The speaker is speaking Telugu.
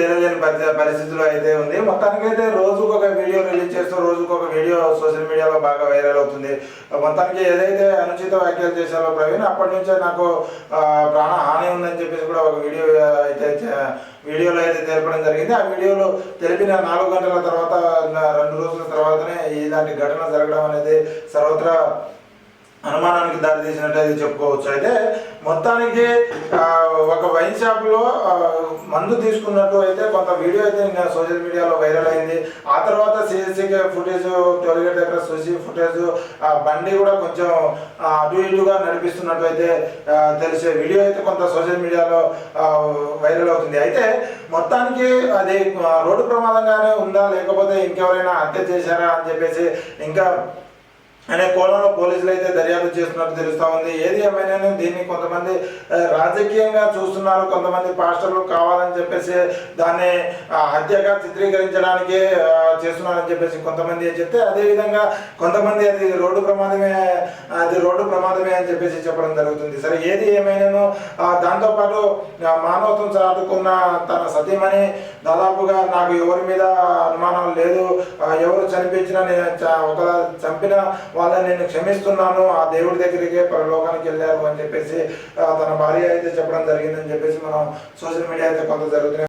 చేయలేని పరిస్థితిలో అయితే ఉంది. మొత్తానికి అయితే రోజుకు ఒక వీడియో రిలీజ్ చేస్తూ రోజుకు ఒక వీడియో సోషల్ మీడియాలో బాగా వైరల్ అవుతుంది. మొత్తానికి ఏదైతే అనుచిత వ్యాఖ్యలు చేశారో ప్రవీణ్, అప్పటి నుంచే నాకు ప్రాణ హాని ఉందని చెప్పేసి కూడా ఒక వీడియోలో అయితే తెలపడం జరిగింది. ఆ వీడియోలో తెలిపిన 4 గంటల తర్వాత 2 రోజుల తర్వాతనే ఇలాంటి ఘటన జరగడం అనేది సర్వత్రా అనుమానానికి దారితీసినట్టు అయితే చెప్పుకోవచ్చు. అయితే మొత్తానికి ఒక వైన్ షాప్లో మందు తీసుకున్నట్టు అయితే కొంత వీడియో అయితే సోషల్ మీడియాలో వైరల్ అయింది. ఆ తర్వాత సిఎస్సీ ఫుటేజ్, టోల్గేట్ దగ్గర సీసీ ఫుటేజ్, బండి కూడా కొంచెం అటు ఇటుగా నడిపిస్తున్నట్టు అయితే తెలిసే వీడియో అయితే కొంత సోషల్ మీడియాలో వైరల్ అవుతుంది. అయితే మొత్తానికి అది రోడ్డు ప్రమాదంగానే ఉందా లేకపోతే ఇంకెవరైనా హత్య చేశారా అని చెప్పేసి ఇంకా అనే కోణంలో పోలీసులు అయితే దర్యాప్తు చేస్తున్నట్టు తెలుస్తూ ఉంది. ఏది ఏమైనా దీన్ని కొంతమంది రాజకీయంగా చూస్తున్నారు, కొంతమంది పాస్టర్లు కావాలని చెప్పేసి దాన్ని హత్యగా చిత్రీకరించడానికి చేస్తున్నారని చెప్పేసి కొంతమంది చెప్తే, అదేవిధంగా కొంతమంది అది రోడ్డు ప్రమాదమే అని చెప్పేసి చెప్పడం జరుగుతుంది. సరే ఏది ఏమైనాను దాంతోపాటు మానవత్వం చాటుకున్న తన సతీమణి దాదాపుగా నాకు ఎవరి మీద అనుమానం లేదు, ఎవరు చనిపించినా నేను ఒకలా చంపిన వాళ్ళని నేను క్షమిస్తున్నాను, ఆ దేవుడి దగ్గరికి పరలోకానికి వెళ్ళారు అని చెప్పేసి తన భార్య అయితే చెప్పడం జరిగిందని చెప్పేసి మనం సోషల్ మీడియా అయితే కొంత జరుగుతున్నాయి.